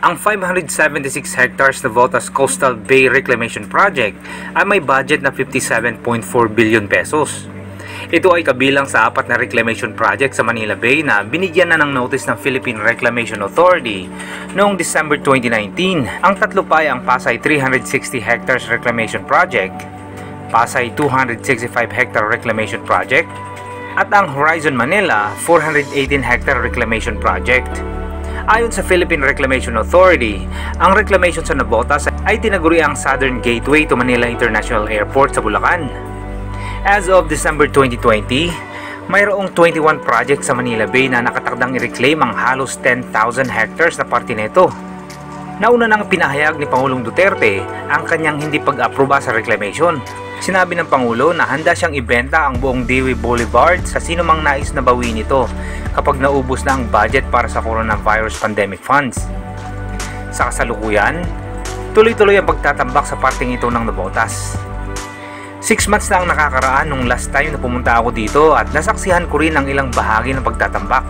Ang 576 hectares na Navotas Coastal Bay Reclamation Project ay may budget na 57.4 billion pesos. Ito ay kabilang sa 4 na reclamation project sa Manila Bay na binigyan na ng notice ng Philippine Reclamation Authority noong December 2019. Ang tatlo pa ay ang Pasay 360 hectares reclamation project, Pasay 265 hectare reclamation project, at ang Horizon Manila 418 hectare reclamation project. Ayon sa Philippine Reclamation Authority, ang reclamation sa Navotas ay tinaguri ang Southern Gateway to Manila International Airport sa Bulacan. As of December 2020, mayroong 21 projects sa Manila Bay na nakatakdang i-reclaim ang halos 10,000 hectares na parte nito. Nauna nang pinahayag ni Pangulong Duterte ang kanyang hindi pag-aproba sa reclamation. Sinabi ng Pangulo na handa siyang ibenta ang buong Dewey Boulevard sa sinumang nais na bawiin ito kapag naubos na ang budget para sa coronavirus pandemic funds. Sa kasalukuyan, tuloy-tuloy ang pagtatambak sa parting ito ng Navotas. 6 months na ang nakakaraan nung last time na pumunta ako dito at nasaksihan ko rin ang ilang bahagi ng pagtatambak.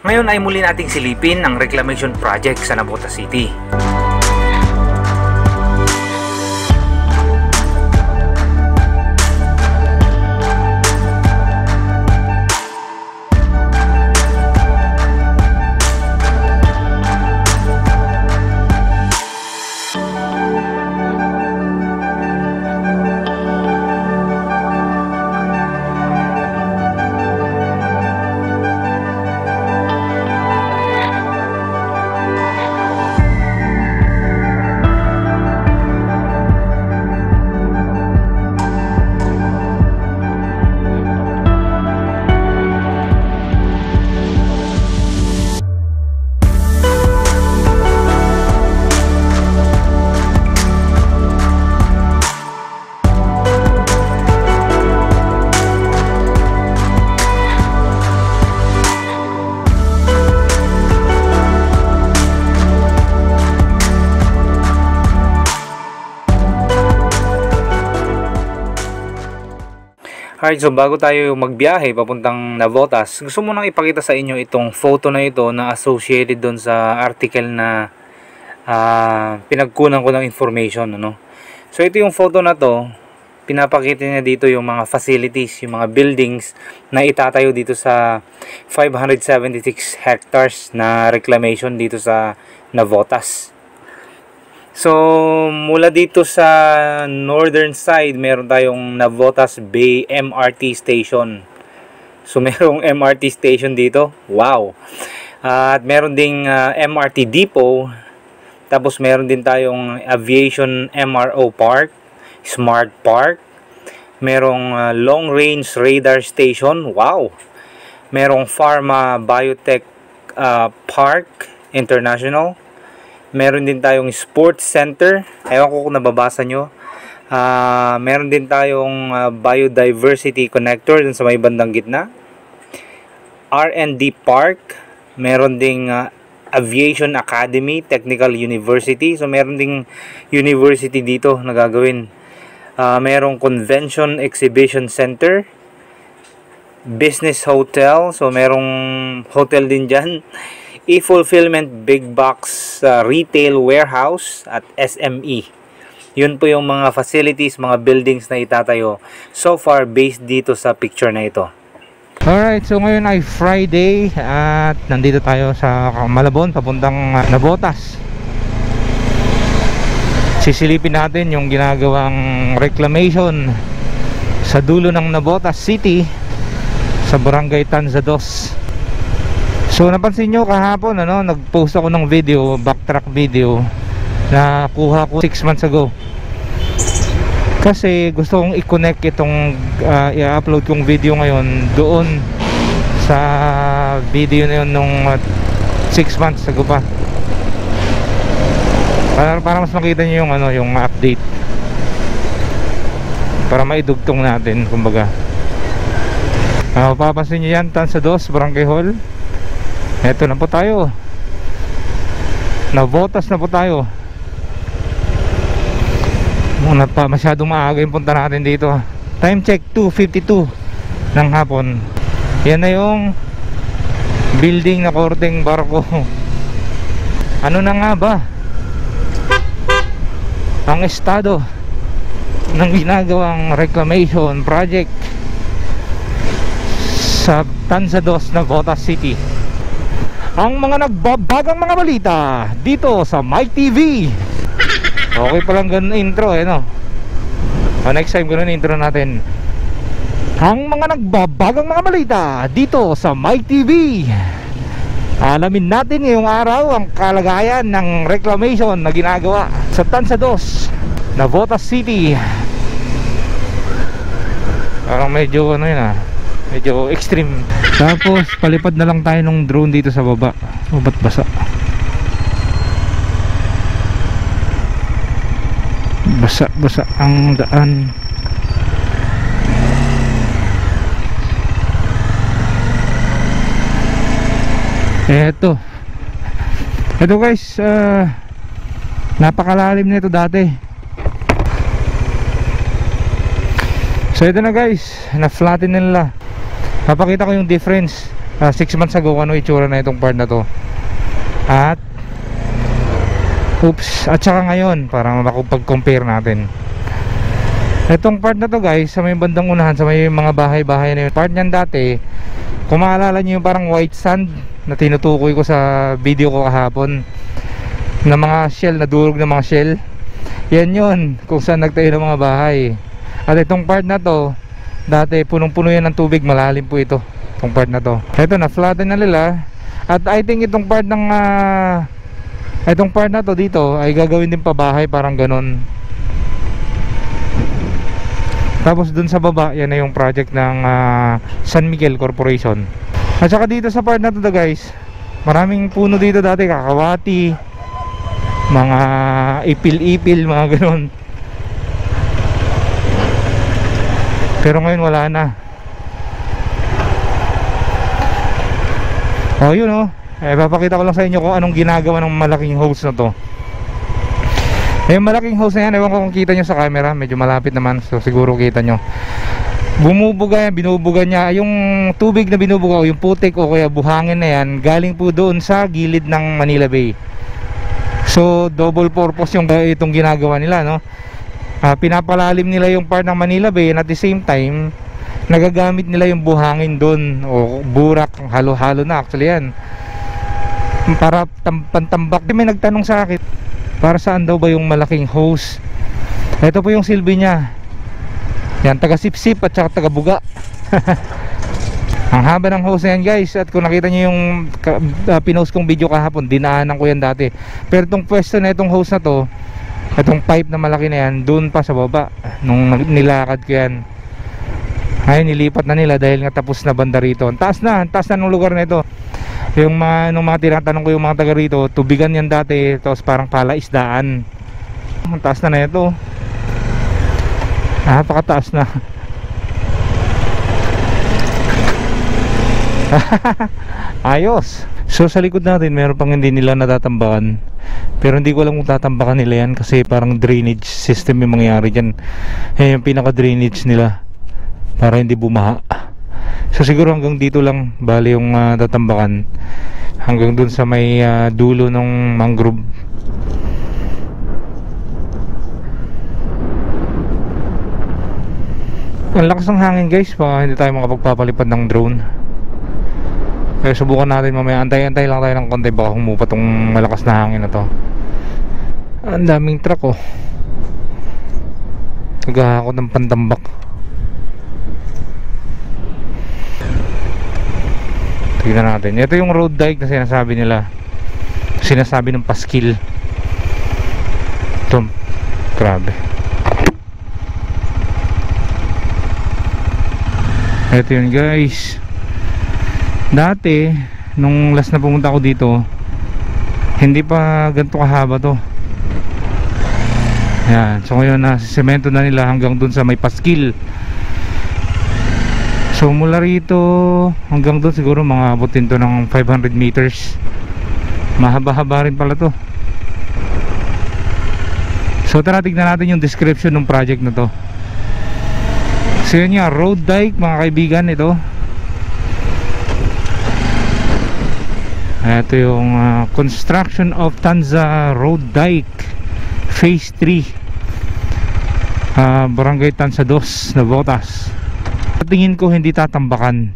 Ngayon ay muli nating silipin ang reclamation project sa Navotas City. Alright, so bago tayo magbiyahe papuntang Navotas, gusto mo nang ipakita sa inyo itong photo na ito na associated doon sa article na pinagkunan ko ng information, ano? So ito yung photo na to, pinapakita niya dito yung mga facilities, yung mga buildings na itatayo dito sa 576 hectares na reclamation dito sa Navotas. So, mula dito sa northern side, meron tayong Navotas Bay MRT Station. So, merong MRT station dito. Wow! At meron ding MRT Depot. Tapos, meron din tayong Aviation MRO Park, Smart Park. Merong Long Range Radar Station. Wow! Merong Pharma Biotech Park International. Meron din tayong sports center. Ewan ko kung nababasa nyo. Meron din tayong biodiversity connector dun sa may bandang gitna. R&D Park. Meron ding Aviation Academy, Technical University. So meron ding university dito na gagawin. Merong Convention Exhibition Center. Business Hotel. So merong hotel din dyan. E-fulfillment big box retail warehouse at SME. Yun po yung mga facilities, mga buildings na itatayo so far based dito sa picture na ito. Alright, so ngayon ay Friday at nandito tayo sa Malabon papuntang Navotas. Sisilipin natin yung ginagawang reclamation sa dulo ng Navotas City sa Barangay Tanzados. So napansin nyo kahapon, ano, nag-post ako ng video, backtrack video na kuha ko 6 months ago. Kasi gusto kong i-connect itong i-upload kong video ngayon doon sa video na yun nung 6 months ago pa. Para mas makita nyo yung, ano, yung update. Para maidugtong natin, kumbaga. Papapansin nyo yan, Tanzados, Barangay Hall. Eto na po tayo. Navotas na po tayo. Muna pa, masyadong maaga yung punta natin dito. Time check 2:52 ng hapon. Yan na yung building na korteng barko. ano na nga ba ang estado ng ginagawang reclamation project sa Tanza 2 na Botas City. Ang mga nagbabagang mga balita dito sa Mike TV. Okay palang ganun intro no. Next time ganun intro natin. Ang mga nagbabagang mga balita dito sa Mike TV. Alamin natin ngayong araw ang kalagayan ng reclamation na ginagawa sa Tanza 2 na Botas City. Parang medyo ano yun medyo extreme. Tapos palipad na lang tayo ng drone dito sa baba. Ba't basa? Basa ang daan. Eto guys, napakalalim nito dati. So ito na guys, na-flatten nila. Papakita ko yung difference 6 months ago ano itsura na itong part na to. At saka ngayon para makapag-compare natin. Itong part na to guys, sa may bandang unahan, sa may mga bahay-bahay na yun, part niyan dati, kung maalala nyo yung parang white sand na tinutukoy ko sa video ko kahapon, na mga shell, na durog na mga shell, yan yun kung saan nagtayo ng mga bahay. At itong part na to, dati punong-puno yan ng tubig, malalim po ito, itong part na to. Ito na, flatten na nila. At I think itong part ng itong part na to dito ay gagawin din pa bahay, parang ganon. Tapos dun sa baba, yan na yung project ng San Miguel Corporation. At saka dito sa part na to guys, maraming puno dito dati, kakawati, mga ipil-ipil, mga ganon. Pero ngayon wala na. Yun papakita ko lang sa inyo kung anong ginagawa ng malaking hose na to. Yung malaking hose na yan, ewan ko kung kita nyo sa camera, medyo malapit naman, so siguro kita nyo. Bumubuga yan, binubuga niya. Yung tubig na binubuga o yung putik o kaya buhangin na yan, galing po doon sa gilid ng Manila Bay. So double purpose yung itong ginagawa nila pinapalalim nila yung part ng Manila Bay, and at the same time nagagamit nila yung buhangin doon o burak, halo-halo na actually yan, para pantambak. May nagtanong sa akin, para saan daw ba yung malaking hose? Ito po yung silbi niya. Yan, taga-sip-sip at saka taga-buga. Ang haba ng hose na yan guys. At kung nakita nyo yung pinost kong video kahapon, dinaanan ko yan dati. Pero itong pwesto na itong hose na to, itong pipe na malaki na yan, doon pa sa baba nung nilakad ko yan. Ay, nilipat na nila dahil nga tapos na banda rito. Ang taas na ng lugar na ito. Yung nung mga tinatanong ko yung mga taga rito, tubigan yan dati, tapos parang palaisdaan. Ang taas na ito. Napakataas na. Ayos. So sa likod natin meron pang hindi nila natatambakan, pero hindi ko alam kung tatambakan nila yan kasi parang drainage system yung mangyayari dyan. Yung pinaka drainage nila para hindi bumaha. So siguro hanggang dito lang bali yung tatambakan, hanggang dun sa may dulo ng mangrove. Ang lakas ng hangin guys, hindi tayo makapagpapalipad ng drone. Kaya subukan natin mamaya, antay-antay lang tayo ng konti, baka humupa tong malakas na hangin na to. Ang daming truck naghahakot ng pantambak. Tignan natin, ito yung road dike na sinasabi nila, sinasabi ng paskil. Ito, grabe. Ito yun guys. Dati nung last na pumunta ako dito, hindi pa ganito kahaba to. Yan. So ngayon na semento na nila hanggang dun sa may paskil. So mula rito hanggang dun siguro mga abutin to ng 500 meters. Mahaba-haba rin pala to. So tara, tignan natin yung description ng project na to. So yun nga, road dike mga kaibigan ito. Ito yung construction of Tanza Road Dike Phase 3, Barangay Tanza 2, Navotas. Tingin ko hindi tatambakan,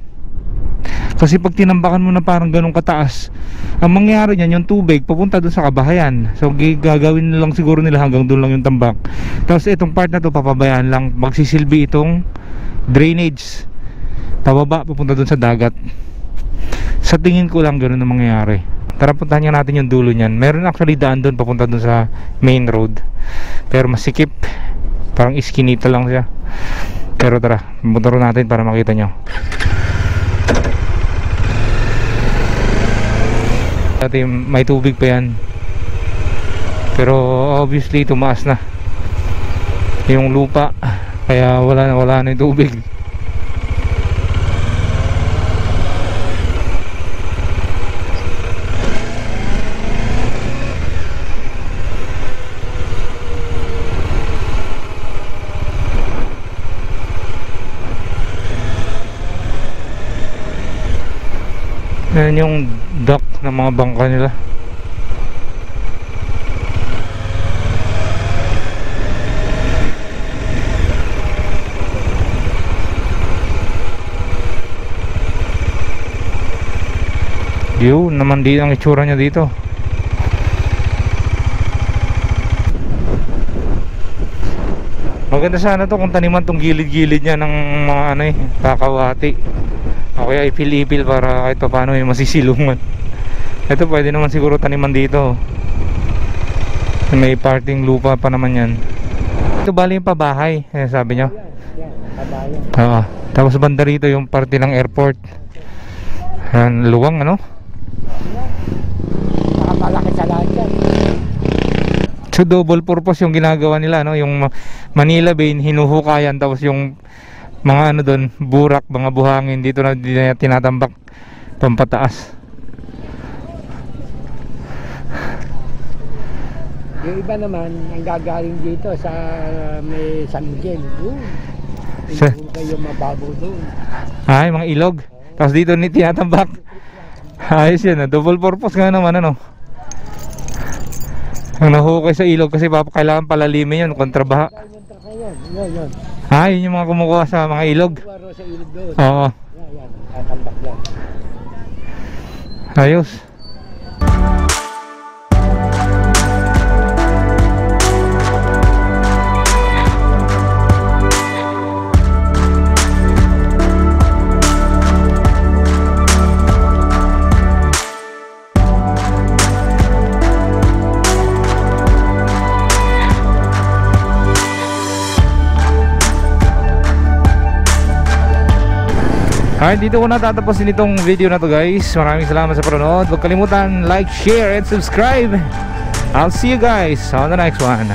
kasi pag tinambakan mo na parang ganun kataas, ang mangyayari niyan yung tubig papunta dun sa kabahayan. So gagawin na lang siguro nila hanggang dun lang yung tambak. Tapos itong part na to papabayaan lang, magsisilbi itong drainage pababa papunta dun sa dagat. Sa tingin ko lang ganun ang mangyayari. Tara, puntahan nga natin yung dulo niyan. Meron actually daan dun papunta dun sa main road, pero masikip, parang iskinita lang siya. Pero tara, motor natin para makita nyo. Dati may tubig pa yan, pero obviously tumaas na yung lupa, kaya wala na yung tubig. Yan yung dock ng mga bangka nila. Yun naman din ang itsura niya dito. Maganda sana to kung taniman tong gilid-gilid niya ng mga kakawati. O kaya ipil-ipil para kahit pa paano may masisilungan. Ito pwede naman siguro taniman dito. May parting lupa pa naman yan. Ito bali yung pabahay, sabi nyo. Oo. Tapos banda rito yung parte ng airport. Yan, luwang ano. Nakamalaki sa lahat yan. So double purpose yung ginagawa nila, no? Yung Manila Bay hinuhukayan, tapos yung mga doon, burak, mga buhangin dito na tinatambak pampataas. Yung iba naman ang gagaling dito sa may San Miguel doon. Kayo mababaw doon. Ay, mga ilog. Tapos dito tinatambak. Ayos yan, double purpose nga naman ano. Ang nahukay sa ilog kasi kailangan palalimin yun, kontrabaha. Yun. Yun yung mga kumukuha sa mga ilog. Sa ilog doon. Oo. Yan, tatambak yan. Ayos. Alright, dito ko natatapusin itong video na to guys. Maraming salamat sa panonood. Huwag kalimutan like, share, and subscribe. I'll see you guys on the next one.